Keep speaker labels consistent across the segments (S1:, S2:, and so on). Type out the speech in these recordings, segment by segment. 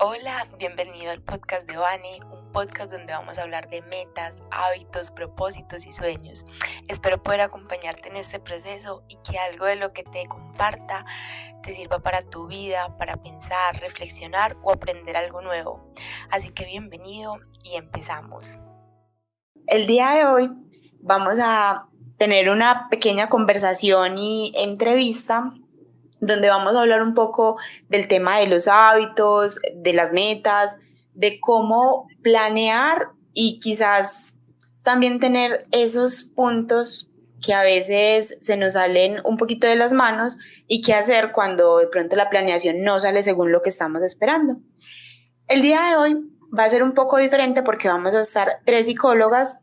S1: Hola, bienvenido al podcast de Vane, un podcast donde vamos a hablar de metas, hábitos, propósitos y sueños. Espero poder acompañarte en este proceso y que algo de lo que te comparta te sirva para tu vida, para pensar, reflexionar o aprender algo nuevo. Así que bienvenido y empezamos. El día de hoy vamos a tener una pequeña conversación y entrevista donde vamos a hablar un poco del tema de los hábitos, de las metas, de cómo planear y quizás también tener esos puntos que a veces se nos salen un poquito de las manos y qué hacer cuando de pronto la planeación no sale según lo que estamos esperando. El día de hoy va a ser un poco diferente porque vamos a estar 3 psicólogas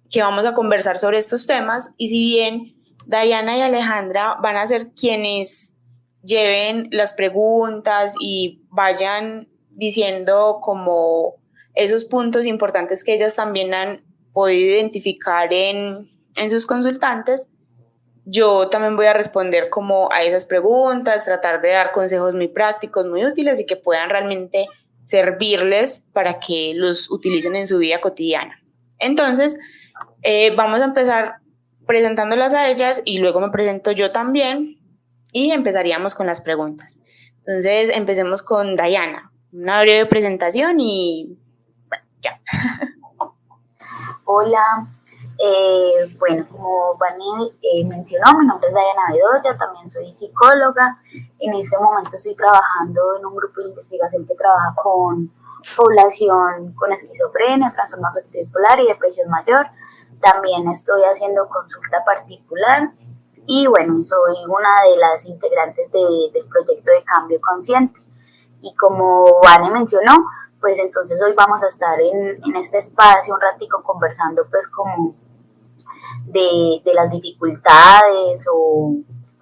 S1: que vamos a conversar sobre estos temas y si bien Diana y Alejandra van a ser quienes lleven las preguntas y vayan diciendo como esos puntos importantes que ellas también han podido identificar en sus consultantes, yo también voy a responder como a esas preguntas, tratar de dar consejos muy prácticos, muy útiles y que puedan realmente servirles para que los utilicen en su vida cotidiana. Entonces, vamos a empezar presentándolas a ellas y luego me presento yo también y empezaríamos con las preguntas. Entonces, empecemos con Diana. Una breve presentación y bueno, ya.
S2: Hola, bueno, como Vani mencionó, mi nombre es Diana Bedoya, también soy psicóloga. En este momento estoy trabajando en un grupo de investigación que trabaja con población con esquizofrenia, trastorno afectivo bipolar y depresión mayor. También estoy haciendo consulta particular y bueno, soy una de las integrantes del proyecto de cambio consciente. Y como Vane mencionó, pues entonces hoy vamos a estar en este espacio un ratico conversando pues como de las dificultades o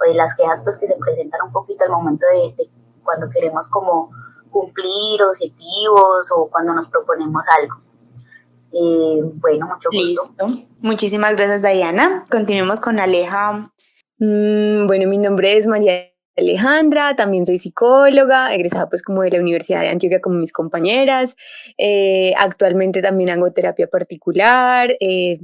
S2: de las quejas pues que se presentan un poquito al momento de cuando queremos como cumplir objetivos o cuando nos proponemos algo. Bueno, mucho gusto.
S1: Listo. Muchísimas gracias, Diana. Continuemos con Aleja.
S3: Bueno, mi nombre es María Alejandra, también soy psicóloga, egresada pues como de la Universidad de Antioquia como mis compañeras. Actualmente también hago terapia particular,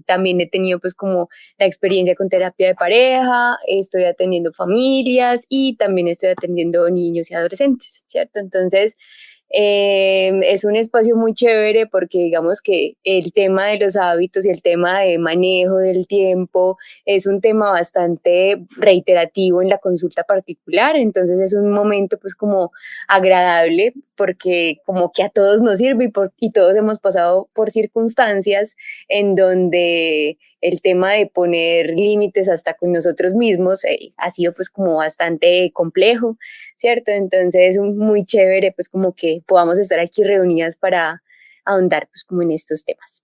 S3: también he tenido pues como la experiencia con terapia de pareja, estoy atendiendo familias y también estoy atendiendo niños y adolescentes, ¿cierto? Entonces, es un espacio muy chévere porque digamos que el tema de los hábitos y el tema de manejo del tiempo es un tema bastante reiterativo en la consulta particular, entonces es un momento pues como agradable porque como que a todos nos sirve y todos hemos pasado por circunstancias en donde el tema de poner límites hasta con nosotros mismos ha sido pues como bastante complejo, ¿cierto? Entonces es muy chévere pues como que podamos estar aquí reunidas para ahondar pues como en estos temas.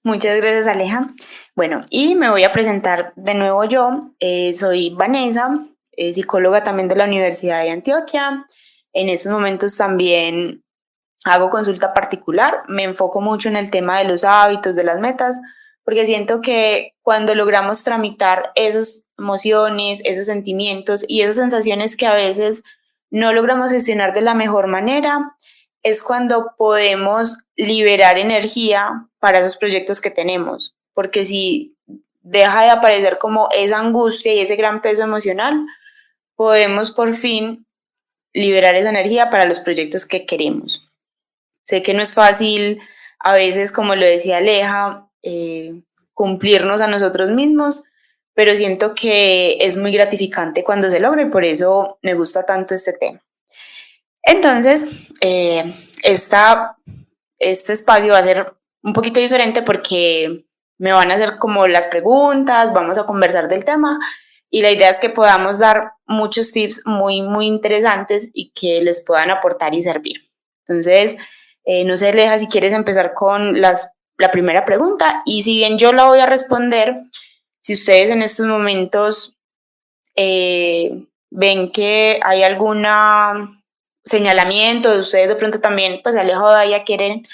S1: Muchas gracias, Aleja. Bueno, y me voy a presentar de nuevo yo. Soy Vanessa, psicóloga también de la Universidad de Antioquia. En estos momentos también hago consulta particular. Me enfoco mucho en el tema de los hábitos, de las metas, porque siento que cuando logramos tramitar esas emociones, esos sentimientos y esas sensaciones que a veces no logramos gestionar de la mejor manera, es cuando podemos liberar energía para esos proyectos que tenemos, porque si deja de aparecer como esa angustia y ese gran peso emocional, podemos por fin liberar esa energía para los proyectos que queremos. Sé que no es fácil a veces, como lo decía Aleja, cumplirnos a nosotros mismos, pero siento que es muy gratificante cuando se logra y por eso me gusta tanto este tema. Entonces, este espacio va a ser un poquito diferente porque me van a hacer como las preguntas, vamos a conversar del tema y la idea es que podamos dar muchos tips muy, muy interesantes y que les puedan aportar y servir. Entonces, no sé, Leja, si quieres empezar con la primera pregunta y si bien yo la voy a responder, si ustedes en estos momentos ven que hay alguna señalamiento de ustedes de pronto también, pues Alejo o Daya quieren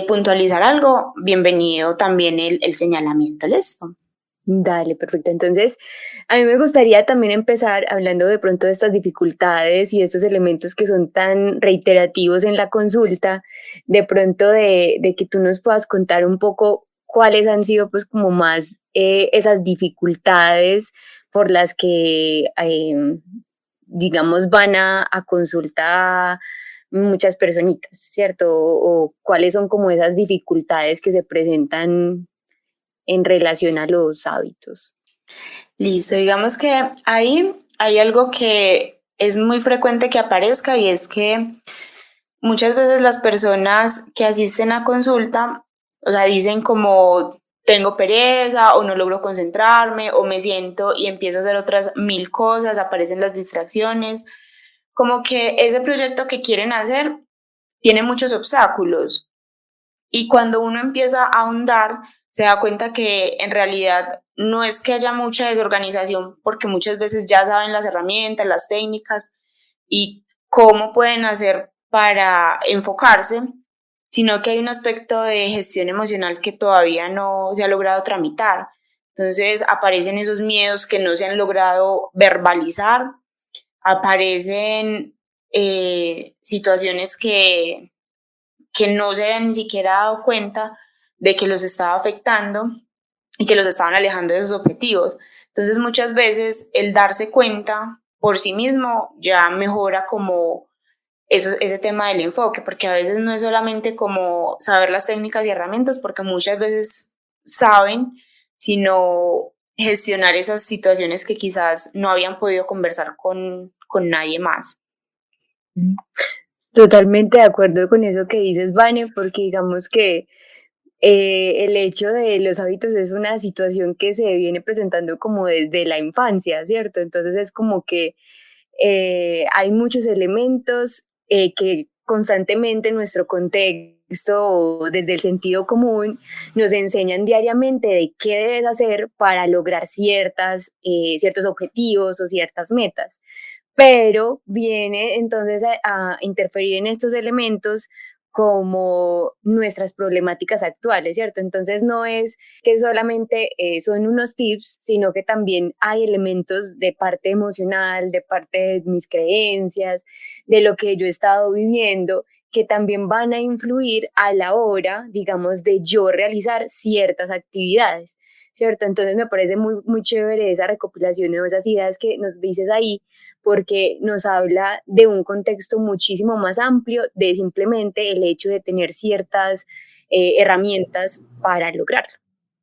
S1: puntualizar algo, bienvenido también el señalamiento, ¿listo?
S3: Dale, perfecto. Entonces, a mí me gustaría también empezar hablando de pronto de estas dificultades y estos elementos que son tan reiterativos en la consulta, de pronto de que tú nos puedas contar un poco cuáles han sido pues como más esas dificultades por las que, digamos, van a consulta muchas personitas, ¿cierto? O cuáles son como esas dificultades que se presentan en relación a los hábitos.
S1: Listo, digamos que ahí hay algo que es muy frecuente que aparezca y es que muchas veces las personas que asisten a consulta, o sea, dicen como tengo pereza o no logro concentrarme o me siento y empiezo a hacer otras 1000 cosas, aparecen las distracciones, como que ese proyecto que quieren hacer tiene muchos obstáculos y cuando uno empieza a ahondar se da cuenta que en realidad no es que haya mucha desorganización porque muchas veces ya saben las herramientas, las técnicas y cómo pueden hacer para enfocarse, sino que hay un aspecto de gestión emocional que todavía no se ha logrado tramitar. Entonces aparecen esos miedos que no se han logrado verbalizar, aparecen situaciones que no se habían ni siquiera dado cuenta de que los estaba afectando y que los estaban alejando de sus objetivos. Entonces muchas veces el darse cuenta por sí mismo ya mejora como ese tema del enfoque, porque a veces no es solamente como saber las técnicas y herramientas, porque muchas veces saben, sino gestionar esas situaciones que quizás no habían podido conversar con nadie más.
S3: Totalmente de acuerdo con eso que dices, Vane, porque digamos que el hecho de los hábitos es una situación que se viene presentando como desde la infancia, ¿cierto? Entonces es como que hay muchos elementos que constantemente en nuestro contexto o desde el sentido común nos enseñan diariamente de qué debes hacer para lograr ciertos objetivos o ciertas metas. Pero viene entonces a interferir en estos elementos como nuestras problemáticas actuales, ¿cierto? Entonces no es que solamente son unos tips, sino que también hay elementos de parte emocional, de parte de mis creencias, de lo que yo he estado viviendo, que también van a influir a la hora, digamos, de yo realizar ciertas actividades, ¿cierto? Entonces me parece muy, muy chévere esa recopilación de esas ideas que nos dices ahí, porque nos habla de un contexto muchísimo más amplio de simplemente el hecho de tener ciertas herramientas para lograrlo.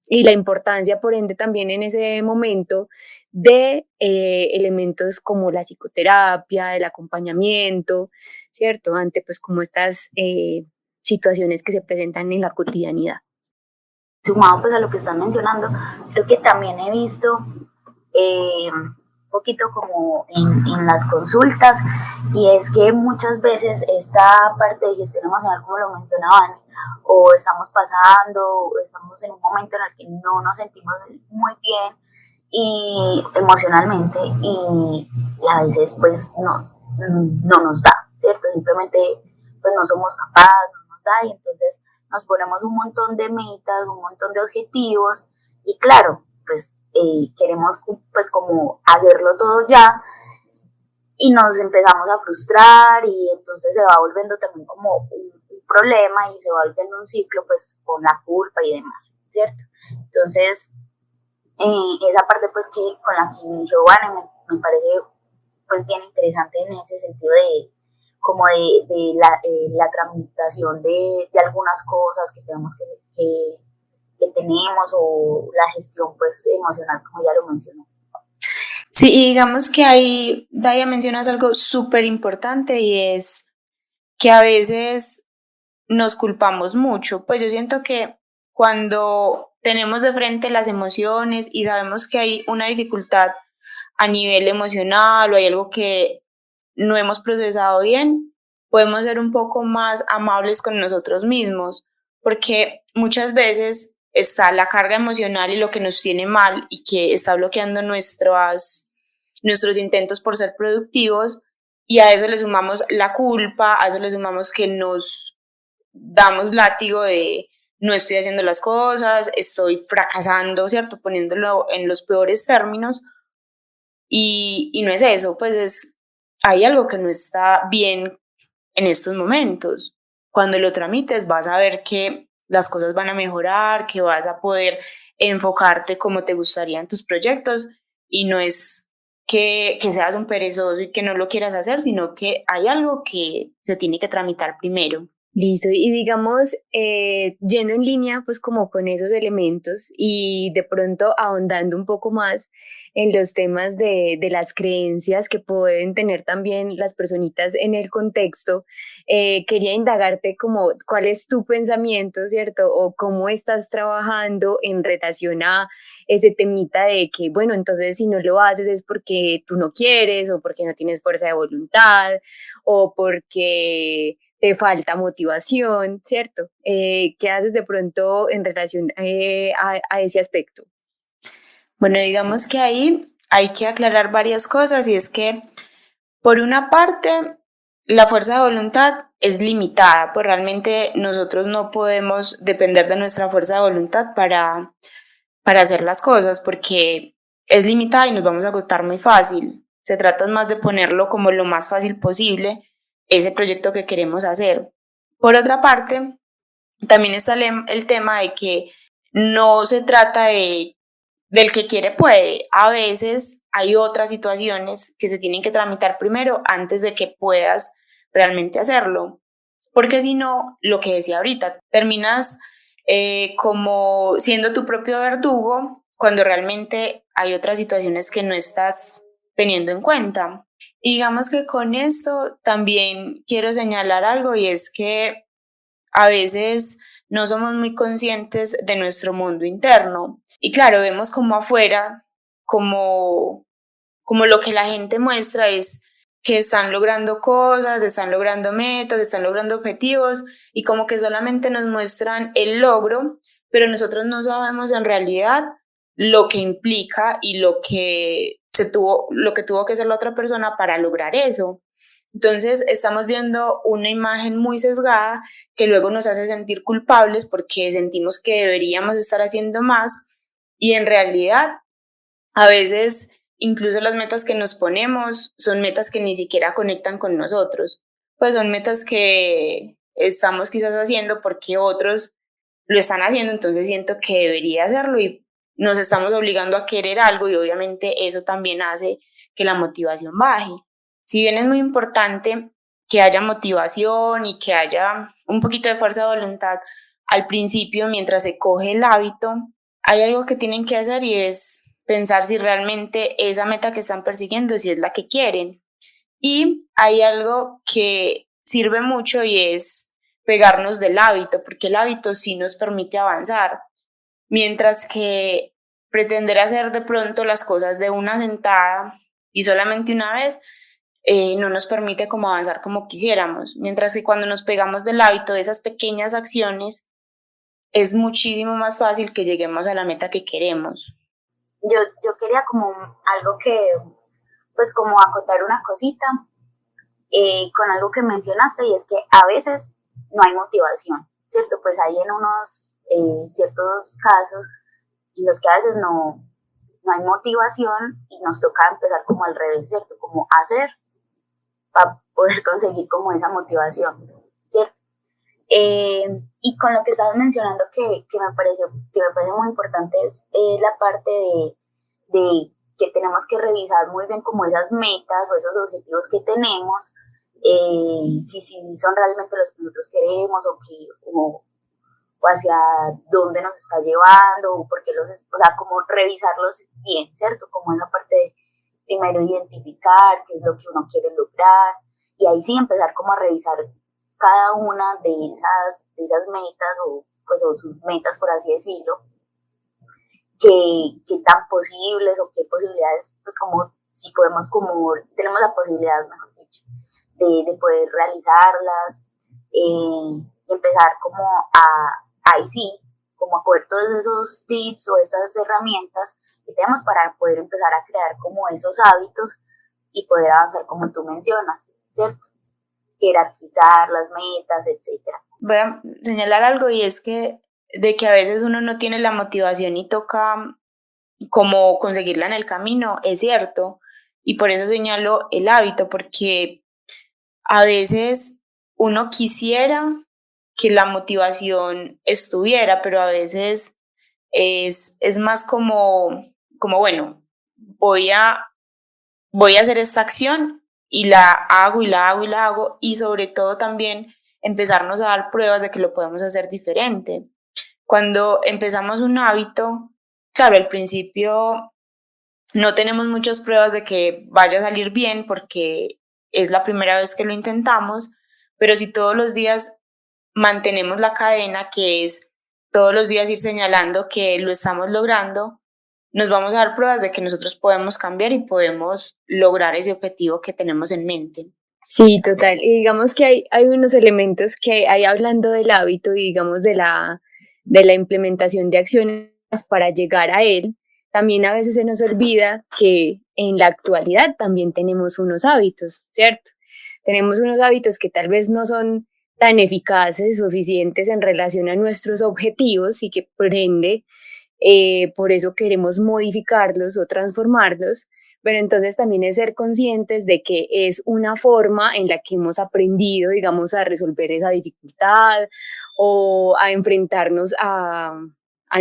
S3: Y la importancia, por ende, también en ese momento de elementos como la psicoterapia, el acompañamiento, ¿cierto? Ante pues como estas situaciones que se presentan en la cotidianidad.
S2: Sumado pues a lo que están mencionando, creo que también he visto un poquito como en las consultas, y es que muchas veces esta parte de gestión emocional, como lo mencionaban, o estamos pasando, o estamos en un momento en el que no nos sentimos muy bien y emocionalmente, y a veces pues no nos da, ¿cierto? Simplemente pues no somos capaces, no nos da, y entonces nos ponemos un montón de metas, un montón de objetivos, y claro, pues queremos pues como hacerlo todo ya, y nos empezamos a frustrar, y entonces se va volviendo también como un problema, y se va volviendo un ciclo pues con la culpa y demás, ¿cierto? Entonces esa parte pues que con la que inició Vane me parece pues bien interesante en ese sentido de como de la tramitación de algunas cosas que tenemos que tenemos, o la gestión pues emocional, como ya lo mencioné.
S1: Sí, y digamos que ahí, Daya, mencionas algo súper importante y es que a veces nos culpamos mucho. Pues yo siento que cuando tenemos de frente las emociones y sabemos que hay una dificultad a nivel emocional o hay algo que no hemos procesado bien, podemos ser un poco más amables con nosotros mismos, porque muchas veces está la carga emocional y lo que nos tiene mal y que está bloqueando nuestros intentos por ser productivos, y a eso le sumamos la culpa, a eso le sumamos que nos damos látigo no estoy haciendo las cosas, estoy fracasando, ¿cierto? Poniéndolo en los peores términos. Y no es eso, pues hay algo que no está bien en estos momentos. Cuando lo tramites vas a ver que las cosas van a mejorar, que vas a poder enfocarte como te gustaría en tus proyectos y no es que seas un perezoso y que no lo quieras hacer, sino que hay algo que se tiene que tramitar primero.
S3: Listo, y digamos, yendo en línea pues como con esos elementos y de pronto ahondando un poco más en los temas de las creencias que pueden tener también las personitas en el contexto, quería indagarte como cuál es tu pensamiento, ¿cierto? O cómo estás trabajando en relación a ese temita de que, bueno, entonces si no lo haces es porque tú no quieres o porque no tienes fuerza de voluntad o porque te falta motivación, ¿cierto? ¿Qué haces de pronto en relación a ese aspecto?
S1: Bueno, digamos que ahí hay que aclarar varias cosas y es que, por una parte, la fuerza de voluntad es limitada, pues realmente nosotros no podemos depender de nuestra fuerza de voluntad para hacer las cosas porque es limitada y nos vamos a agotar muy fácil. Se trata más de ponerlo como lo más fácil posible, ese proyecto que queremos hacer. Por otra parte, también está el tema de que no se trata del que quiere puede. A veces hay otras situaciones que se tienen que tramitar primero antes de que puedas realmente hacerlo. Porque si no, lo que decía ahorita, terminas como siendo tu propio verdugo cuando realmente hay otras situaciones que no estás teniendo en cuenta. Y digamos que con esto también quiero señalar algo y es que a veces no somos muy conscientes de nuestro mundo interno. Y claro, vemos como afuera, como, como lo que la gente muestra es que están logrando cosas, están logrando metas, están logrando objetivos y como que solamente nos muestran el logro, pero nosotros no sabemos en realidad lo que implica y lo que tuvo que hacer la otra persona para lograr eso. Entonces estamos viendo una imagen muy sesgada que luego nos hace sentir culpables porque sentimos que deberíamos estar haciendo más y en realidad a veces incluso las metas que nos ponemos son metas que ni siquiera conectan con nosotros, pues son metas que estamos quizás haciendo porque otros lo están haciendo, entonces siento que debería hacerlo y nos estamos obligando a querer algo y obviamente eso también hace que la motivación baje. Si bien es muy importante que haya motivación y que haya un poquito de fuerza de voluntad al principio mientras se coge el hábito, hay algo que tienen que hacer y es pensar si realmente esa meta que están persiguiendo, si es la que quieren. Y hay algo que sirve mucho y es pegarnos del hábito, porque el hábito sí nos permite avanzar, mientras que pretender hacer de pronto las cosas de una sentada y solamente una vez no nos permite como avanzar como quisiéramos, mientras que cuando nos pegamos del hábito de esas pequeñas acciones es muchísimo más fácil que lleguemos a la meta que queremos.
S2: Yo quería como algo que, pues como acotar una cosita con algo que mencionaste y es que a veces no hay motivación, ¿cierto? Pues hay en unos ciertos casos en los que a veces no hay motivación y nos toca empezar como al revés, ¿cierto? Como hacer para poder conseguir como esa motivación, ¿cierto? Y con lo que estabas mencionando que me parece muy importante es la parte de que tenemos que revisar muy bien como esas metas o esos objetivos que tenemos, si son realmente los que nosotros queremos o hacia dónde nos está llevando, o porque o sea, como revisarlos bien, ¿cierto? Como esa parte de primero identificar qué es lo que uno quiere lograr y ahí sí empezar como a revisar cada una de esas metas o sus metas, por así decirlo, qué tan posibles o qué posibilidades, pues como si podemos, como tenemos la posibilidad, mejor dicho, de poder realizarlas y empezar como ahí sí, como a coger todos esos tips o esas herramientas que tenemos para poder empezar a crear como esos hábitos y poder avanzar como tú mencionas, ¿cierto? Jerarquizar las metas, etcétera.
S1: Voy a señalar algo y es que de que a veces uno no tiene la motivación y toca como conseguirla en el camino, es cierto. Y por eso señalo el hábito, porque a veces uno quisiera que la motivación estuviera, pero a veces es más como bueno, voy a, voy a hacer esta acción y la hago y la hago y la hago, y sobre todo también empezarnos a dar pruebas de que lo podemos hacer diferente. Cuando empezamos un hábito, claro, al principio no tenemos muchas pruebas de que vaya a salir bien porque es la primera vez que lo intentamos, pero si todos los días mantenemos la cadena, que es todos los días ir señalando que lo estamos logrando, nos vamos a dar pruebas de que nosotros podemos cambiar y podemos lograr ese objetivo que tenemos en mente.
S3: Sí, total. Y digamos que hay unos elementos que hay hablando del hábito y digamos de la implementación de acciones para llegar a él. También a veces se nos olvida que en la actualidad también tenemos unos hábitos, ¿cierto? Tenemos unos hábitos que tal vez no son tan eficaces o eficientes en relación a nuestros objetivos y que por ende, por eso queremos modificarlos o transformarlos, pero entonces también es ser conscientes de que es una forma en la que hemos aprendido, digamos, a resolver esa dificultad o a enfrentarnos a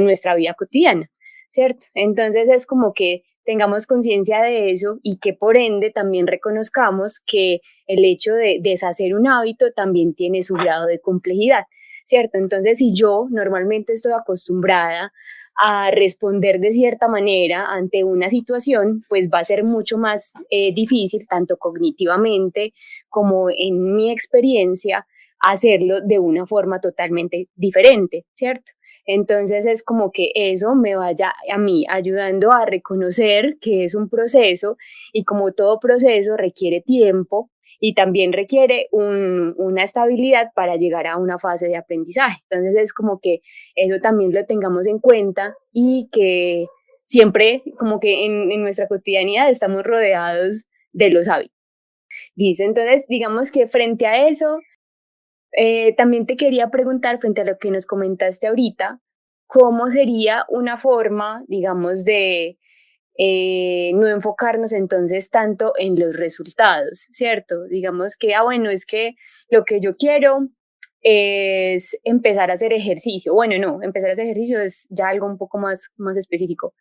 S3: nuestra vida cotidiana, ¿cierto? Entonces es como que tengamos conciencia de eso y que por ende también reconozcamos que el hecho de deshacer un hábito también tiene su grado de complejidad, ¿cierto? Entonces, si yo normalmente estoy acostumbrada a responder de cierta manera ante una situación, pues va a ser mucho más difícil, tanto cognitivamente como en mi experiencia, hacerlo de una forma totalmente diferente, ¿cierto? Entonces es como que eso me vaya a mí ayudando a reconocer que es un proceso y como todo proceso requiere tiempo y también requiere una estabilidad para llegar a una fase de aprendizaje. Entonces es como que eso también lo tengamos en cuenta y que siempre como que en nuestra cotidianidad estamos rodeados de los hábitos. Listo, entonces digamos que frente a eso, también te quería preguntar, frente a lo que nos comentaste ahorita, ¿cómo sería una forma, digamos, de no enfocarnos entonces tanto en los resultados, ¿cierto? Digamos que, bueno, es que lo que yo quiero es empezar a hacer ejercicio. Bueno, no, empezar a hacer ejercicio es ya algo un poco más específico,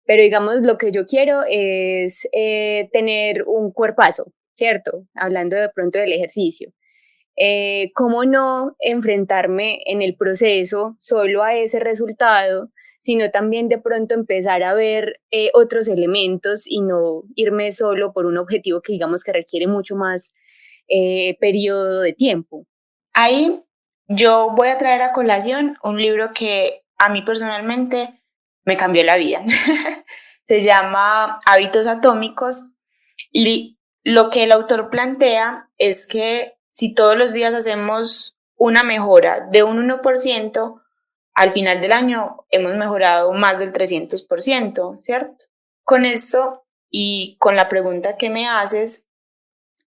S3: pero digamos, lo que yo quiero es tener un cuerpazo, ¿cierto? Hablando de pronto del ejercicio. ¿Cómo no enfrentarme en el proceso solo a ese resultado, sino también de pronto empezar a ver otros elementos y no irme solo por un objetivo que digamos que requiere mucho más periodo de tiempo?
S1: Ahí yo voy a traer a colación un libro que a mí personalmente me cambió la vida. Se llama Hábitos Atómicos y lo que el autor plantea es que si todos los días hacemos una mejora de un 1%, al final del año hemos mejorado más del 300%, ¿cierto? Con esto y con la pregunta que me haces,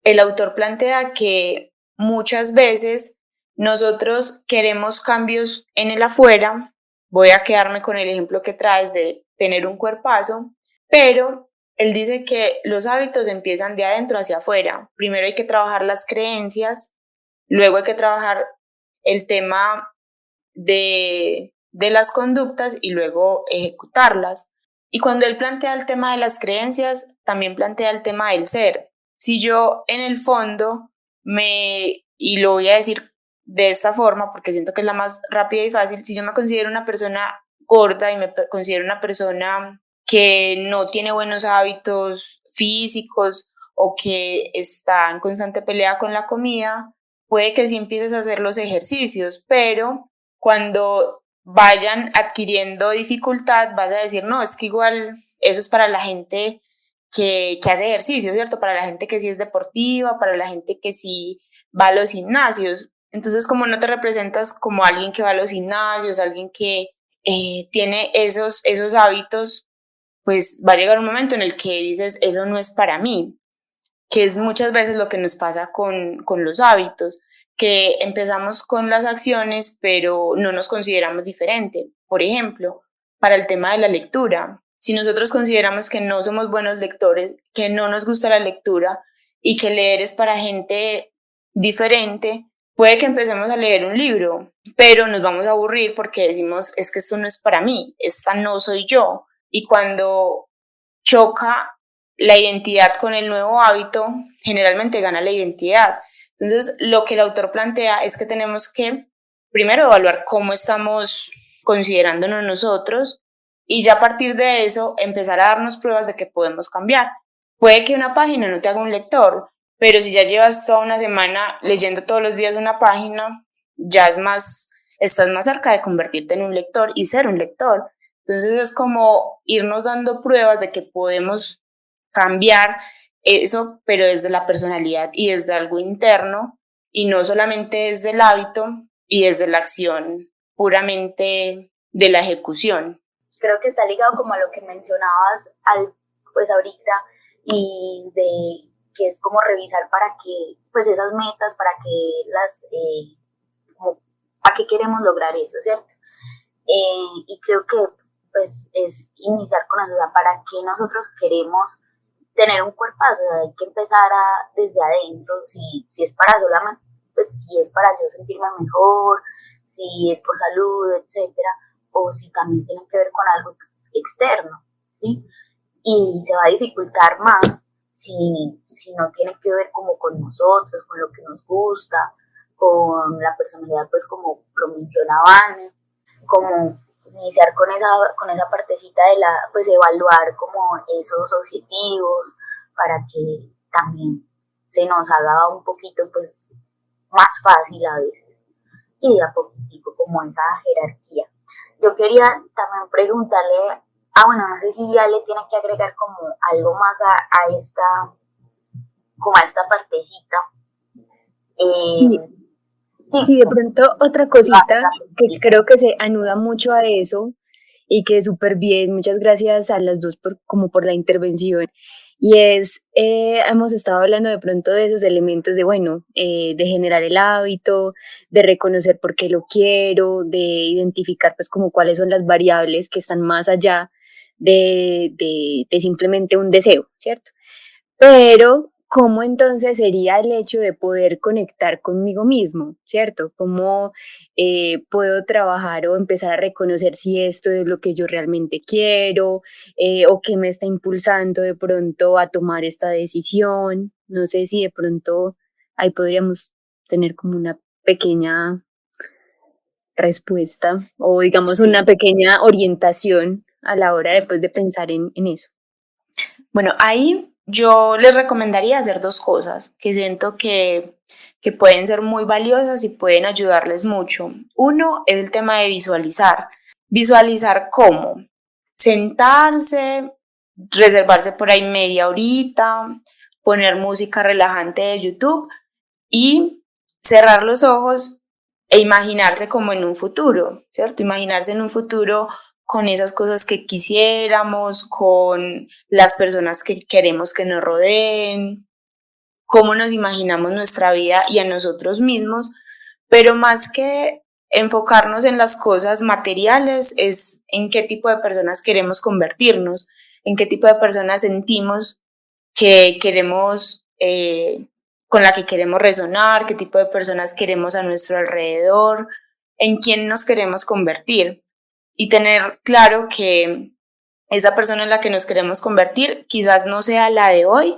S1: el autor plantea que muchas veces nosotros queremos cambios en el afuera. Voy a quedarme con el ejemplo que traes de tener un cuerpazo, pero él dice que los hábitos empiezan de adentro hacia afuera. Primero hay que trabajar las creencias, luego hay que trabajar el tema de las conductas y luego ejecutarlas. Y cuando él plantea el tema de las creencias, también plantea el tema del ser. Si yo en el fondo y lo voy a decir de esta forma porque siento que es la más rápida y fácil, si yo me considero una persona gorda y me considero una persona que no tiene buenos hábitos físicos o que está en constante pelea con la comida, puede que sí empieces a hacer los ejercicios, pero cuando vayan adquiriendo dificultad vas a decir, no, es que igual eso es para la gente que hace ejercicio, ¿cierto? Para la gente que sí es deportiva, para la gente que sí va a los gimnasios. Entonces, como no te representas como alguien que va a los gimnasios, alguien que tiene esos hábitos, pues va a llegar un momento en el que dices, eso no es para mí, que es muchas veces lo que nos pasa con los hábitos, que empezamos con las acciones, pero no nos consideramos diferente. Por ejemplo, para el tema de la lectura, si nosotros consideramos que no somos buenos lectores, que no nos gusta la lectura y que leer es para gente diferente, puede que empecemos a leer un libro, pero nos vamos a aburrir porque decimos, es que esto no es para mí, esta no soy yo. Y cuando choca la identidad con el nuevo hábito, generalmente gana la identidad. Entonces, lo que el autor plantea es que tenemos que primero evaluar cómo estamos considerándonos nosotros y ya a partir de eso empezar a darnos pruebas de que podemos cambiar. Puede que una página no te haga un lector, pero si ya llevas toda una semana leyendo todos los días una página, ya estás más cerca de convertirte en un lector y ser un lector. Entonces es como irnos dando pruebas de que podemos cambiar eso, pero desde la personalidad y desde algo interno y no solamente desde el hábito y desde la acción puramente de la ejecución.
S2: Creo que está ligado como a lo que mencionabas pues ahorita y de que es como revisar para que pues esas metas, para que como, para qué queremos lograr eso, ¿cierto? Y creo que pues es iniciar con eso, o sea, para qué nosotros queremos tener un cuerpazo, o sea, hay que empezar desde adentro, si es para solamente, pues si es para yo sentirme mejor, si es por salud, etcétera, o si también tiene que ver con algo externo, ¿sí? Y se va a dificultar más si no tiene que ver como con nosotros, con lo que nos gusta, con la personalidad, pues como lo mencionaba Anne, como iniciar con esa partecita de pues evaluar como esos objetivos para que también se nos haga un poquito pues más fácil a veces y de a poquitico como esa jerarquía. Yo quería también preguntarle, bueno, no sé si ya le tiene que agregar como algo más a esta partecita.
S3: Sí. Sí, de pronto otra cosita que creo que se anuda mucho a eso y que es súper bien, muchas gracias a las dos como por la intervención, y es, hemos estado hablando de pronto de esos elementos de, bueno, de generar el hábito, de reconocer por qué lo quiero, de identificar pues como cuáles son las variables que están más allá de simplemente un deseo, ¿cierto? Pero, ¿cómo entonces sería el hecho de poder conectar conmigo mismo, ¿cierto? ¿Cómo puedo trabajar o empezar a reconocer si esto es lo que yo realmente quiero, o qué me está impulsando de pronto a tomar esta decisión? No sé si de pronto ahí podríamos tener como una pequeña respuesta o digamos
S1: Sí.
S3: una pequeña orientación a la hora después de pensar en eso.
S1: Bueno, ahí yo les recomendaría hacer dos cosas que siento que pueden ser muy valiosas y pueden ayudarles mucho. Uno es el tema de visualizar. Visualizar cómo sentarse, reservarse por ahí media horita, poner música relajante de YouTube y cerrar los ojos e imaginarse como en un futuro, ¿cierto? Imaginarse en un futuro con esas cosas que quisiéramos, con las personas que queremos que nos rodeen, cómo nos imaginamos nuestra vida y a nosotros mismos, pero más que enfocarnos en las cosas materiales, es en qué tipo de personas queremos convertirnos, en qué tipo de personas sentimos que queremos, con la que queremos resonar, qué tipo de personas queremos a nuestro alrededor, en quién nos queremos convertir y tener claro que esa persona en la que nos queremos convertir quizás no sea la de hoy,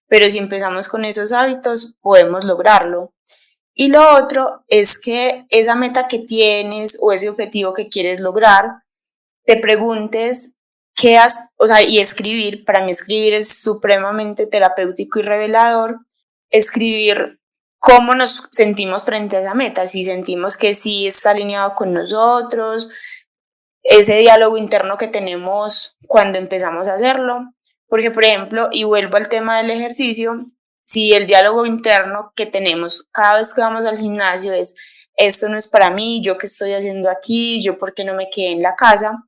S1: pero si empezamos con esos hábitos podemos lograrlo. Y lo otro es que esa meta que tienes o ese objetivo que quieres lograr, te preguntes o sea, y escribir, para mí escribir es supremamente terapéutico y revelador, escribir cómo nos sentimos frente a esa meta, si sentimos que sí está alineado con nosotros, ese diálogo interno que tenemos cuando empezamos a hacerlo, porque por ejemplo, y vuelvo al tema del ejercicio, si el diálogo interno que tenemos cada vez que vamos al gimnasio es esto no es para mí, yo qué estoy haciendo aquí, yo por qué no me quedé en la casa,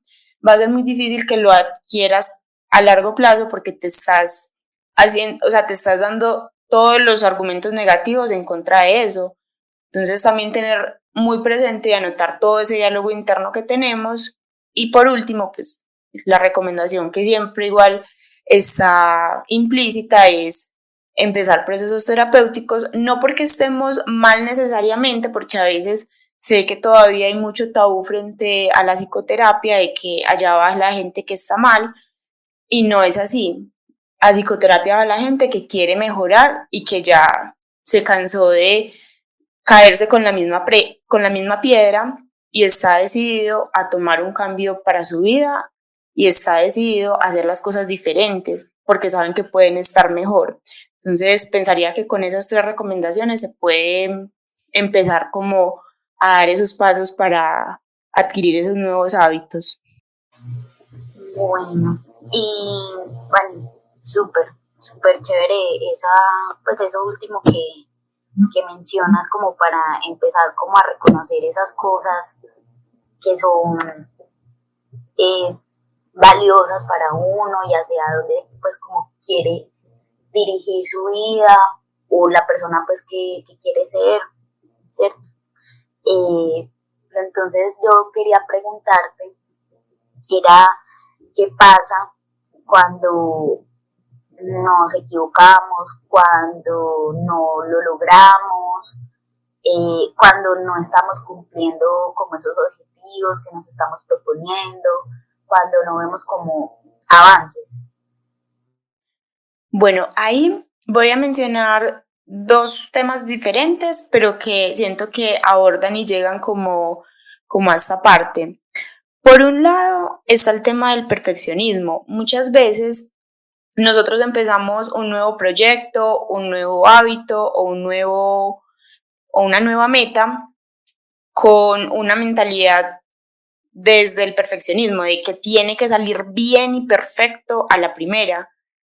S1: va a ser muy difícil que lo adquieras a largo plazo porque te estás haciendo, o sea, te estás dando todos los argumentos negativos en contra de eso. Entonces también tener muy presente y anotar todo ese diálogo interno que tenemos. Y por último, pues la recomendación que siempre igual está implícita es empezar procesos terapéuticos, no porque estemos mal necesariamente, porque a veces sé que todavía hay mucho tabú frente a la psicoterapia de que allá va la gente que está mal, y no es así. A psicoterapia va la gente que quiere mejorar y que ya se cansó de caerse con con la misma piedra y está decidido a tomar un cambio para su vida y está decidido a hacer las cosas diferentes porque saben que pueden estar mejor. Entonces, pensaría que con esas 3 recomendaciones se puede empezar como a dar esos pasos para adquirir esos nuevos hábitos.
S2: Bueno, y bueno, súper chévere pues eso último que mencionas como para empezar como a reconocer esas cosas que son valiosas para uno y hacia dónde pues como quiere dirigir su vida o la persona pues que quiere ser, ¿cierto? Entonces yo quería preguntarte, era qué pasa cuando nos equivocamos, cuando no lo logramos, cuando no estamos cumpliendo como esos objetivos que nos estamos proponiendo, cuando no vemos como avances.
S1: Bueno, ahí voy a mencionar 2 temas diferentes, pero que siento que abordan y llegan como a esta parte. Por un lado está el tema del perfeccionismo. Muchas veces nosotros empezamos un nuevo proyecto, un nuevo hábito o una nueva meta con una mentalidad desde el perfeccionismo, de que tiene que salir bien y perfecto a la primera.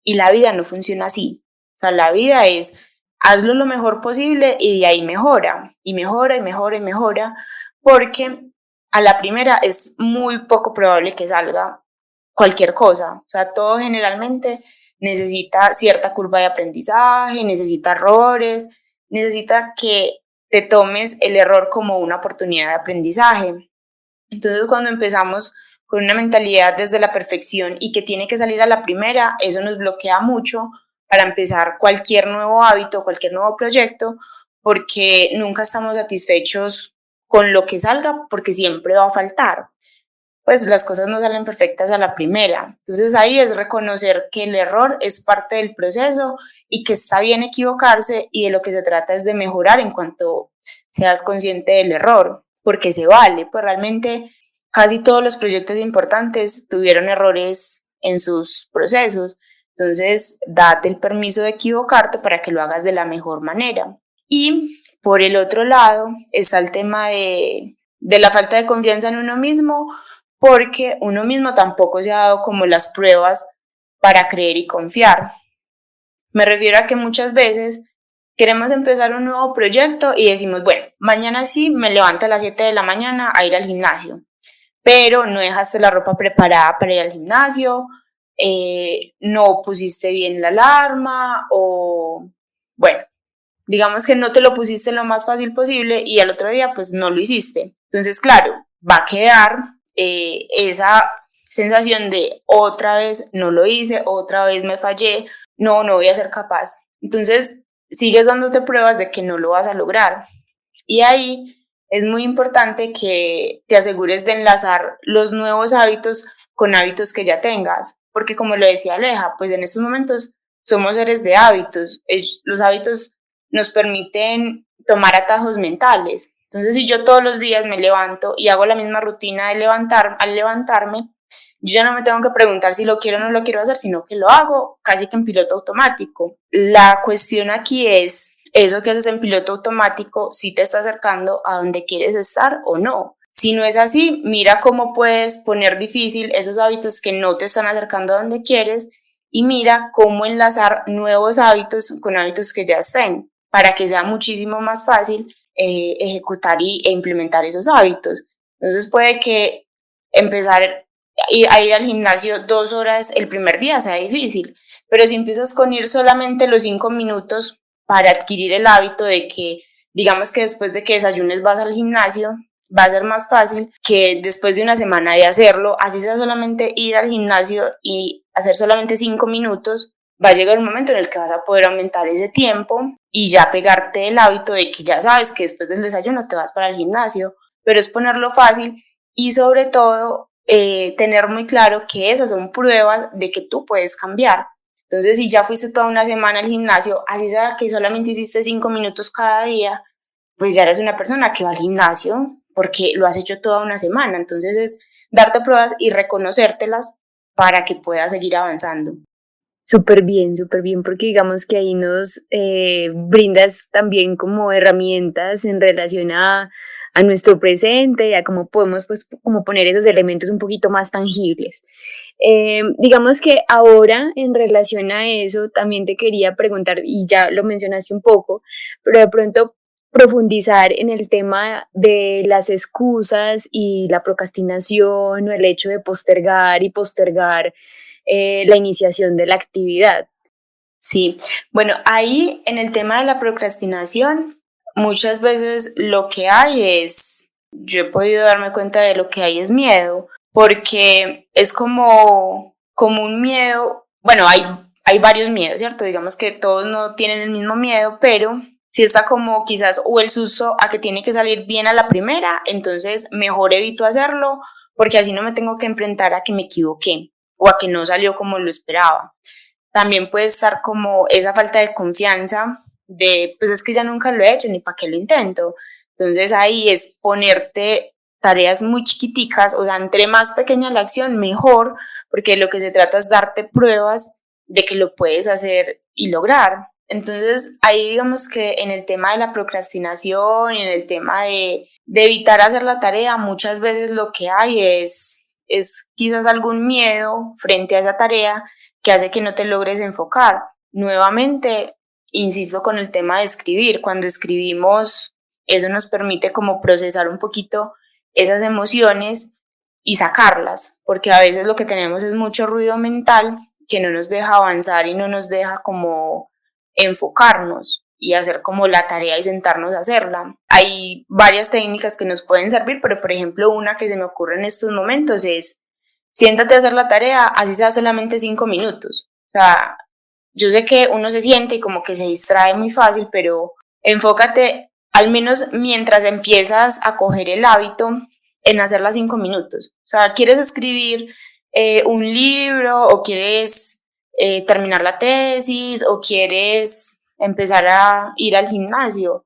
S1: Y la vida no funciona así. O sea, la vida es hazlo lo mejor posible y de ahí mejora, y mejora, y mejora, y mejora, porque a la primera es muy poco probable que salga cualquier cosa. O sea, todo generalmente necesita cierta curva de aprendizaje, necesita errores, necesita que te tomes el error como una oportunidad de aprendizaje. Entonces, cuando empezamos con una mentalidad desde la perfección y que tiene que salir a la primera, eso nos bloquea mucho para empezar cualquier nuevo hábito, cualquier nuevo proyecto, porque nunca estamos satisfechos con lo que salga, porque siempre va a faltar. Pues las cosas no salen perfectas a la primera. Entonces ahí es reconocer que el error es parte del proceso y que está bien equivocarse, y de lo que se trata es de mejorar en cuanto seas consciente del error, porque se vale. Pues realmente casi todos los proyectos importantes tuvieron errores en sus procesos. Entonces date el permiso de equivocarte para que lo hagas de la mejor manera. Y por el otro lado está el tema de la falta de confianza en uno mismo, porque uno mismo tampoco se ha dado como las pruebas para creer y confiar. Me refiero a que muchas veces queremos empezar un nuevo proyecto y decimos, bueno, mañana sí me levanto a las 7 de la mañana a ir al gimnasio, pero no dejaste la ropa preparada para ir al gimnasio, no pusiste bien la alarma, o bueno, digamos que no te lo pusiste lo más fácil posible y al otro día pues no lo hiciste. Entonces, claro, va a quedar esa sensación de otra vez no lo hice, otra vez me fallé, no voy a ser capaz. Entonces, sigues dándote pruebas de que no lo vas a lograr. Y ahí es muy importante que te asegures de enlazar los nuevos hábitos con hábitos que ya tengas, porque como lo decía Aleja, pues en estos momentos somos seres de hábitos. Los hábitos nos permiten tomar atajos mentales. Entonces, si yo todos los días me levanto y hago la misma rutina de al levantarme, yo ya no me tengo que preguntar si lo quiero o no lo quiero hacer, sino que lo hago casi que en piloto automático. La cuestión aquí es, eso que haces en piloto automático, si te está acercando a donde quieres estar o no. Si no es así, mira cómo puedes poner difícil esos hábitos que no te están acercando a donde quieres, y mira cómo enlazar nuevos hábitos con hábitos que ya estén, para que sea muchísimo más fácil ejecutar e implementar esos hábitos. Entonces puede que empezar a ir al gimnasio 2 horas el primer día sea difícil, pero si empiezas con ir solamente los 5 minutos para adquirir el hábito de que digamos que después de que desayunes vas al gimnasio, va a ser más fácil que después de una semana de hacerlo, así sea solamente ir al gimnasio y hacer solamente 5 minutos, va a llegar un momento en el que vas a poder aumentar ese tiempo y ya pegarte el hábito de que ya sabes que después del desayuno te vas para el gimnasio, pero es ponerlo fácil y sobre todo tener muy claro que esas son pruebas de que tú puedes cambiar. Entonces, si ya fuiste toda una semana al gimnasio, así sea que solamente hiciste 5 minutos cada día, pues ya eres una persona que va al gimnasio porque lo has hecho toda una semana. Entonces es darte pruebas y reconocértelas para que puedas seguir avanzando.
S3: Súper bien, porque digamos que ahí nos brindas también como herramientas en relación a nuestro presente y a cómo podemos pues como poner esos elementos un poquito más tangibles. Digamos que ahora en relación a eso también te quería preguntar, y ya lo mencionaste un poco, pero de pronto profundizar en el tema de las excusas y la procrastinación o el hecho de postergar y postergar la iniciación de la actividad.
S1: Sí, bueno, ahí en el tema de la procrastinación, muchas veces lo que hay es, yo he podido darme cuenta de lo que hay es miedo, porque es como un miedo, bueno, hay varios miedos, ¿cierto? Digamos que todos no tienen el mismo miedo, pero si está como quizás o el susto a que tiene que salir bien a la primera, entonces mejor evito hacerlo, porque así no me tengo que enfrentar a que me equivoqué o a que no salió como lo esperaba. También puede estar como esa falta de confianza de, pues es que ya nunca lo he hecho, ni para qué lo intento. Entonces ahí es ponerte tareas muy chiquiticas, o sea, entre más pequeña la acción, mejor, porque lo que se trata es darte pruebas de que lo puedes hacer y lograr. Entonces ahí digamos que en el tema de la procrastinación y en el tema de evitar hacer la tarea, muchas veces lo que hay es quizás algún miedo frente a esa tarea que hace que no te logres enfocar. Nuevamente, insisto con el tema de escribir. Cuando escribimos, eso nos permite como procesar un poquito esas emociones y sacarlas, porque a veces lo que tenemos es mucho ruido mental que no nos deja avanzar y no nos deja como enfocarnos y hacer como la tarea y sentarnos a hacerla. Hay varias técnicas que nos pueden servir, pero por ejemplo una que se me ocurre en estos momentos es siéntate a hacer la tarea, así sea solamente 5 minutos. O sea, yo sé que uno se siente y como que se distrae muy fácil, pero enfócate al menos mientras empiezas a coger el hábito en hacer las 5 minutos. O sea, ¿quieres escribir un libro o quieres terminar la tesis o quieres empezar a ir al gimnasio?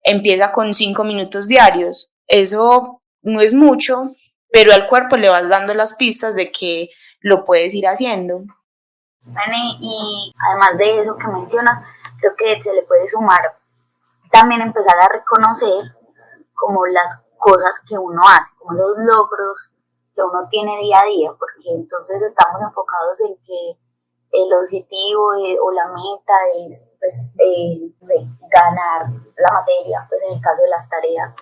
S1: Empieza con 5 minutos diarios. Eso no es mucho, pero al cuerpo le vas dando las pistas de que lo puedes ir haciendo.
S2: Vane, y además de eso que mencionas, creo que se le puede sumar también empezar a reconocer como las cosas que uno hace, como esos logros que uno tiene día a día, porque entonces estamos enfocados en que el objetivo o la meta es pues, ganar la materia, pues en el caso de las tareas,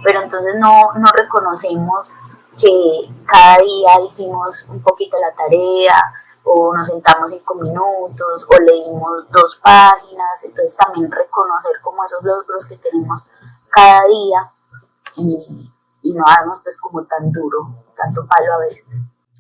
S2: pero entonces no reconocemos que cada día hicimos un poquito la tarea, o nos sentamos 5 minutos, o leímos 2 páginas, entonces también reconocer como esos logros que tenemos cada día y no darnos pues como tan duro, tanto palo a veces.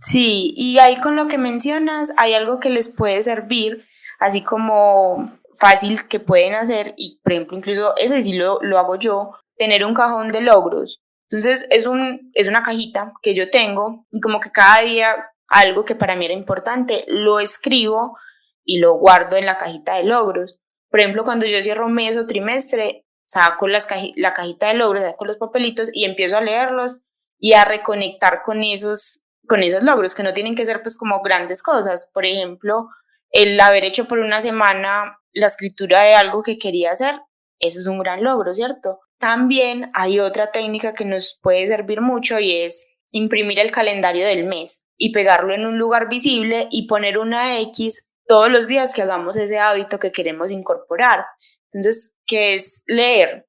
S1: Sí, y ahí con lo que mencionas, hay algo que les puede servir, así como fácil que pueden hacer, y por ejemplo, incluso ese sí lo hago yo, tener un cajón de logros. Entonces, es una cajita que yo tengo, y como que cada día algo que para mí era importante, lo escribo y lo guardo en la cajita de logros. Por ejemplo, cuando yo cierro mes o trimestre, saco la cajita de logros, saco los papelitos y empiezo a leerlos y a reconectar con esos logros, que no tienen que ser pues como grandes cosas. Por ejemplo, el haber hecho por una semana la escritura de algo que quería hacer, eso es un gran logro, ¿cierto? También hay otra técnica que nos puede servir mucho y es imprimir el calendario del mes y pegarlo en un lugar visible y poner una X todos los días que hagamos ese hábito que queremos incorporar. Entonces, ¿qué es leer?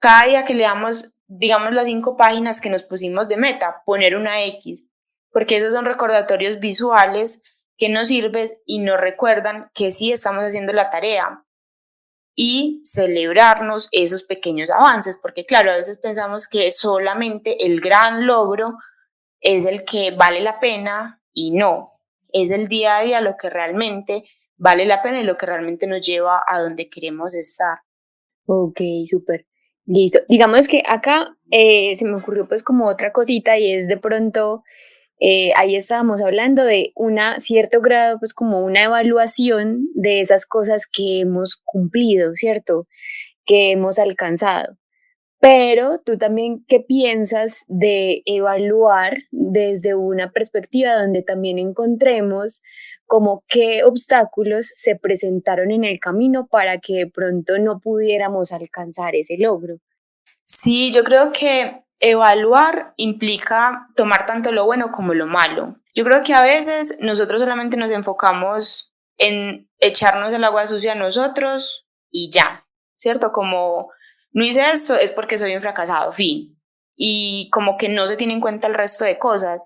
S1: Cada día que leamos, digamos, las 5 páginas que nos pusimos de meta, poner una X, porque esos son recordatorios visuales que nos sirven y nos recuerdan que sí estamos haciendo la tarea. y celebrarnos esos pequeños avances, porque claro, a veces pensamos que solamente el gran logro es el que vale la pena y no, es el día a día lo que realmente vale la pena y lo que realmente nos lleva a donde queremos estar.
S3: Ok, súper. Listo. Digamos que acá se me ocurrió pues como otra cosita y es de pronto, ahí estábamos hablando de una cierto grado, pues como una evaluación de esas cosas que hemos cumplido, ¿cierto? Que hemos alcanzado. Pero tú también, ¿qué piensas de evaluar desde una perspectiva donde también encontremos como qué obstáculos se presentaron en el camino para que de pronto no pudiéramos alcanzar ese logro?
S1: Sí, yo creo que evaluar implica tomar tanto lo bueno como lo malo. Yo creo que a veces nosotros solamente nos enfocamos en echarnos el agua sucia a nosotros y ya, ¿cierto? Como no hice esto es porque soy un fracasado, fin. Y como que no se tiene en cuenta el resto de cosas.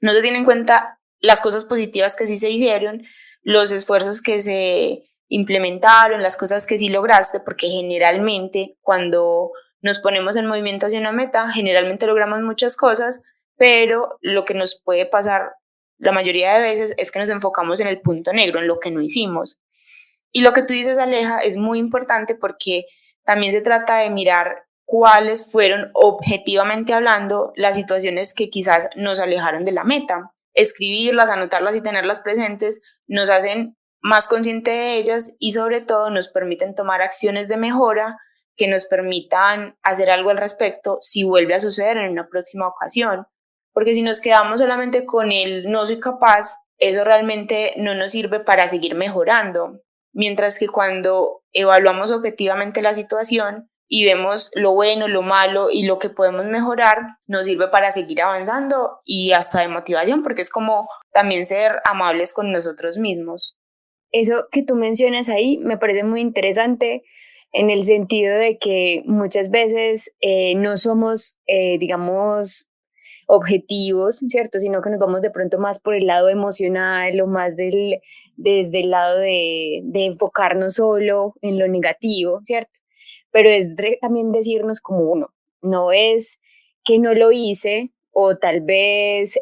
S1: No se tiene en cuenta las cosas positivas que sí se hicieron, los esfuerzos que se implementaron, las cosas que sí lograste, porque generalmente cuando nos ponemos en movimiento hacia una meta, generalmente logramos muchas cosas, pero lo que nos puede pasar la mayoría de veces es que nos enfocamos en el punto negro, en lo que no hicimos. Y lo que tú dices, Aleja, es muy importante porque también se trata de mirar cuáles fueron objetivamente hablando las situaciones que quizás nos alejaron de la meta. Escribirlas, anotarlas y tenerlas presentes nos hacen más conscientes de ellas y sobre todo nos permiten tomar acciones de mejora que nos permitan hacer algo al respecto si vuelve a suceder en una próxima ocasión. Porque si nos quedamos solamente con el no soy capaz, eso realmente no nos sirve para seguir mejorando. Mientras que cuando evaluamos objetivamente la situación y vemos lo bueno, lo malo y lo que podemos mejorar, nos sirve para seguir avanzando y hasta de motivación, porque es como también ser amables con nosotros mismos.
S3: Eso que tú mencionas ahí me parece muy interesante en el sentido de que muchas veces no somos, digamos, objetivos, ¿cierto? Sino que nos vamos de pronto más por el lado emocional o más desde el lado de enfocarnos solo en lo negativo, ¿cierto? Pero es también decirnos como uno, no es que no lo hice o tal vez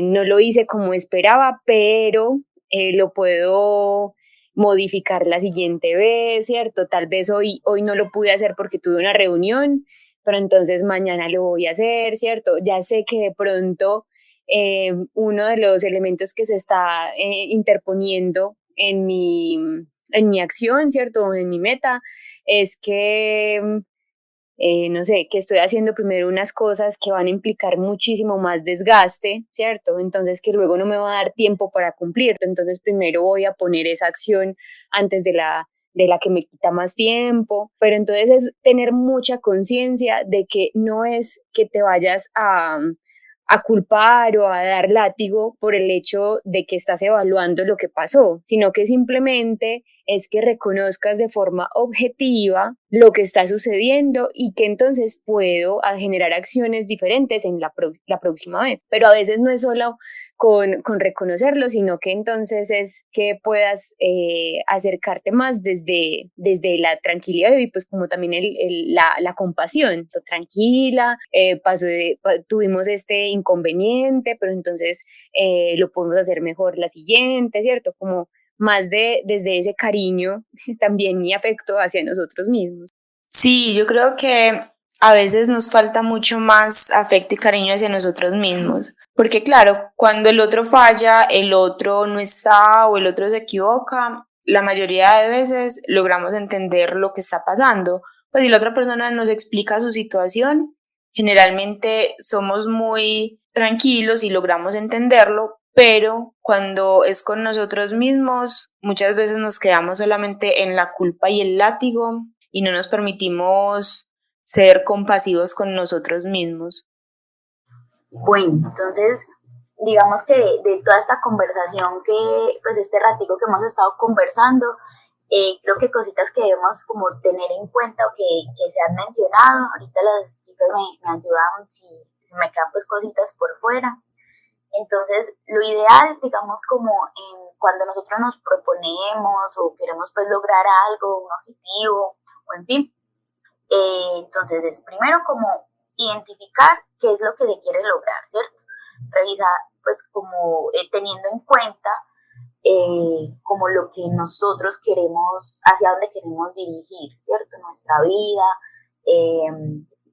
S3: no lo hice como esperaba, pero lo puedo modificar la siguiente vez, ¿cierto? Tal vez hoy no lo pude hacer porque tuve una reunión, pero entonces mañana lo voy a hacer, ¿cierto? Ya sé que de pronto uno de los elementos que se está interponiendo en mi acción, ¿cierto? En mi meta, es que no sé, que estoy haciendo primero unas cosas que van a implicar muchísimo más desgaste, ¿cierto? Entonces que luego no me va a dar tiempo para cumplir. Entonces primero voy a poner esa acción antes de la que me quita más tiempo. Pero entonces es tener mucha conciencia de que no es que te vayas a culpar o a dar látigo por el hecho de que estás evaluando lo que pasó, sino que simplemente es que reconozcas de forma objetiva lo que está sucediendo y que entonces puedo generar acciones diferentes en la próxima vez. Pero a veces no es solo con reconocerlo, sino que entonces es que puedas acercarte más desde la tranquilidad y pues como también la compasión. So, tranquila, tuvimos este inconveniente, pero entonces lo podemos hacer mejor la siguiente, ¿cierto? Como más desde ese cariño también y afecto hacia nosotros mismos.
S1: Sí, yo creo que a veces nos falta mucho más afecto y cariño hacia nosotros mismos, porque claro, cuando el otro falla, el otro no está o el otro se equivoca, la mayoría de veces logramos entender lo que está pasando. Pues si la otra persona nos explica su situación, generalmente somos muy tranquilos y logramos entenderlo, pero cuando es con nosotros mismos, muchas veces nos quedamos solamente en la culpa y el látigo y no nos permitimos ser compasivos con nosotros mismos.
S2: Bueno, entonces, digamos que de toda esta conversación que, pues este ratico que hemos estado conversando, creo que cositas que debemos como tener en cuenta o que se han mencionado, ahorita las chicas me ayudan si se me quedan pues cositas por fuera. Entonces, lo ideal, digamos, como cuando nosotros nos proponemos o queremos pues lograr algo, un objetivo, o en fin, entonces es primero como identificar qué es lo que se quiere lograr, ¿cierto? Revisar pues como teniendo en cuenta como lo que nosotros queremos, hacia dónde queremos dirigir, ¿cierto? Nuestra vida,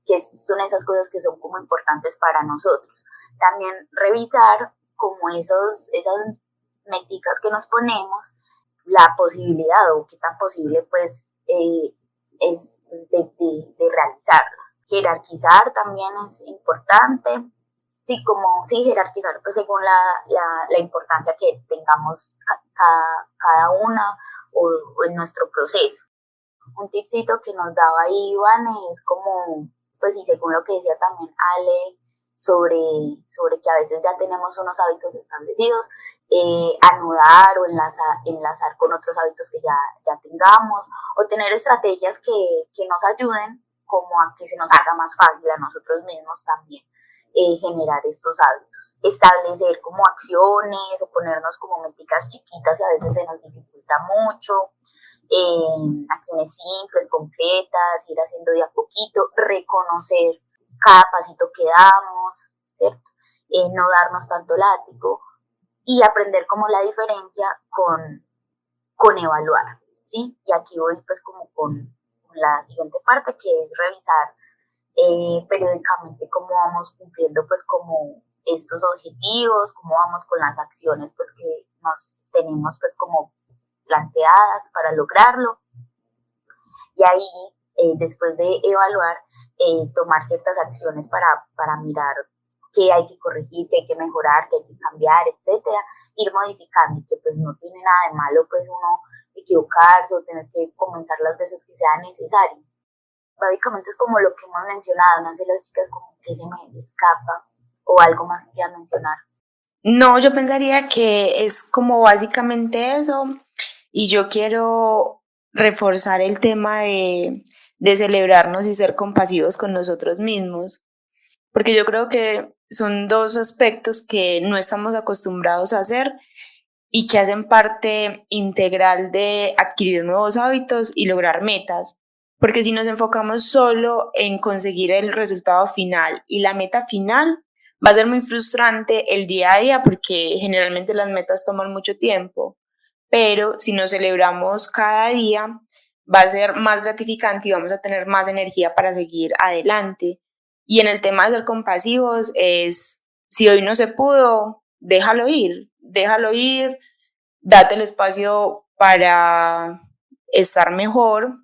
S2: que son esas cosas que son como importantes para nosotros. También revisar como esas métricas que nos ponemos, la posibilidad o qué tan posible pues es pues, de realizarlas. Jerarquizar también es importante. Sí, jerarquizar pues según la importancia que tengamos cada una o en nuestro proceso. Un tipcito que nos daba ahí Iván es como, pues y según lo que decía también Ale, sobre que a veces ya tenemos unos hábitos establecidos, anudar o enlazar con otros hábitos que ya tengamos, o tener estrategias que nos ayuden como a que se nos haga más fácil a nosotros mismos también generar estos hábitos. Establecer como acciones o ponernos como meticas chiquitas y a veces se nos dificulta mucho. Acciones simples, concretas, ir haciendo de a poquito, reconocer cada pasito que damos, ¿cierto? No darnos tanto látigo y aprender como la diferencia con evaluar, ¿sí? Y aquí voy pues como con la siguiente parte, que es revisar periódicamente cómo vamos cumpliendo pues como estos objetivos, cómo vamos con las acciones pues que nos tenemos pues como planteadas para lograrlo. Y ahí, después de evaluar, tomar ciertas acciones para mirar qué hay que corregir, qué hay que mejorar, qué hay que cambiar, etcétera, ir modificando, y que pues no tiene nada de malo pues uno equivocarse o tener que comenzar las veces que sea necesario. Básicamente es como lo que hemos mencionado, no sé las chicas como que se me escapa o algo más que quieran mencionar.
S1: No, yo pensaría que es como básicamente eso, y yo quiero reforzar el tema de celebrarnos y ser compasivos con nosotros mismos, porque yo creo que son dos aspectos que no estamos acostumbrados a hacer y que hacen parte integral de adquirir nuevos hábitos y lograr metas. Porque si nos enfocamos solo en conseguir el resultado final y la meta final, va a ser muy frustrante el día a día porque generalmente las metas toman mucho tiempo. Pero si nos celebramos cada día, va a ser más gratificante y vamos a tener más energía para seguir adelante. Y en el tema de ser compasivos es, si hoy no se pudo, déjalo ir, date el espacio para estar mejor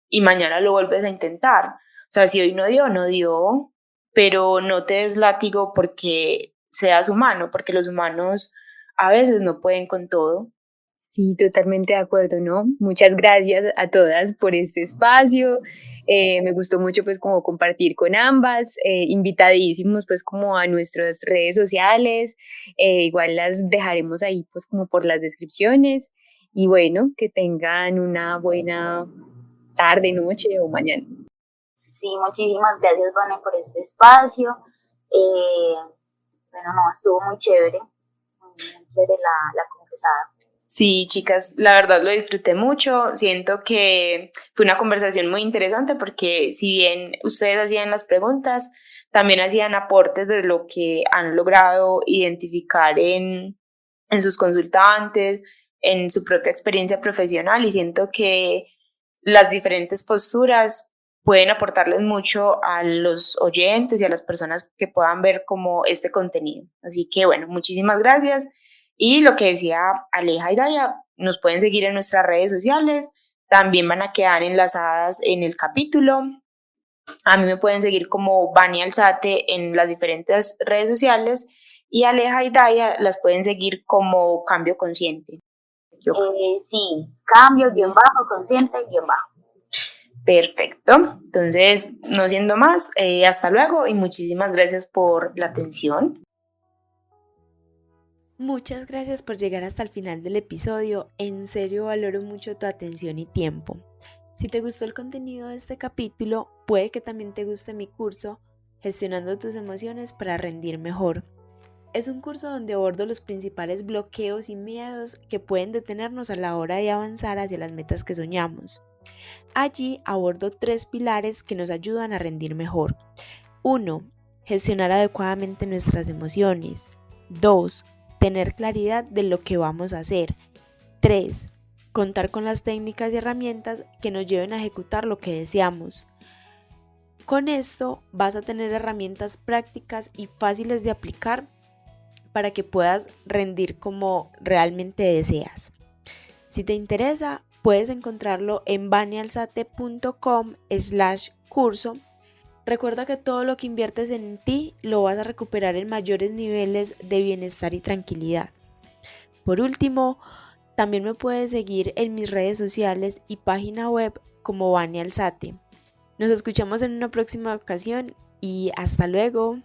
S1: y mañana lo vuelves a intentar. O sea, si hoy no dio, no dio, pero no te des látigo porque seas humano, porque los humanos a veces no pueden con todo.
S3: Sí, totalmente de acuerdo, ¿no? Muchas gracias a todas por este espacio. Me gustó mucho pues como compartir con ambas, invitadísimos pues como a nuestras redes sociales, igual las dejaremos ahí pues como por las descripciones y bueno, que tengan una buena tarde, noche o mañana.
S2: Sí, muchísimas gracias, Vane, por este espacio. Bueno, no, estuvo muy chévere la conversada.
S1: Sí, chicas, la verdad lo disfruté mucho. Siento que fue una conversación muy interesante porque si bien ustedes hacían las preguntas, también hacían aportes de lo que han logrado identificar en sus consultantes, en su propia experiencia profesional, y siento que las diferentes posturas pueden aportarles mucho a los oyentes y a las personas que puedan ver como este contenido. Así que bueno, muchísimas gracias. Y lo que decía Aleja y Daya, nos pueden seguir en nuestras redes sociales, también van a quedar enlazadas en el capítulo. A mí me pueden seguir como Vani Alzate en las diferentes redes sociales y Aleja y Daya las pueden seguir como Cambio Consciente.
S2: Sí, cambio, guión bajo, consciente, guión bajo.
S1: Perfecto. Entonces, no siendo más, hasta luego y muchísimas gracias por la atención.
S4: Muchas gracias por llegar hasta el final del episodio. En serio valoro mucho tu atención y tiempo. Si te gustó el contenido de este capítulo, puede que también te guste mi curso Gestionando tus emociones para rendir mejor. Es un curso donde abordo los principales bloqueos y miedos que pueden detenernos a la hora de avanzar hacia las metas que soñamos. Allí abordo 3 pilares que nos ayudan a rendir mejor. 1. Gestionar adecuadamente nuestras emociones. 2. Tener claridad de lo que vamos a hacer. 3. Contar con las técnicas y herramientas que nos lleven a ejecutar lo que deseamos. Con esto vas a tener herramientas prácticas y fáciles de aplicar para que puedas rendir como realmente deseas. Si te interesa, puedes encontrarlo en vanialzate.com/curso. Recuerda que todo lo que inviertes en ti lo vas a recuperar en mayores niveles de bienestar y tranquilidad. Por último, también me puedes seguir en mis redes sociales y página web como Vani Alzate. Nos escuchamos en una próxima ocasión y hasta luego.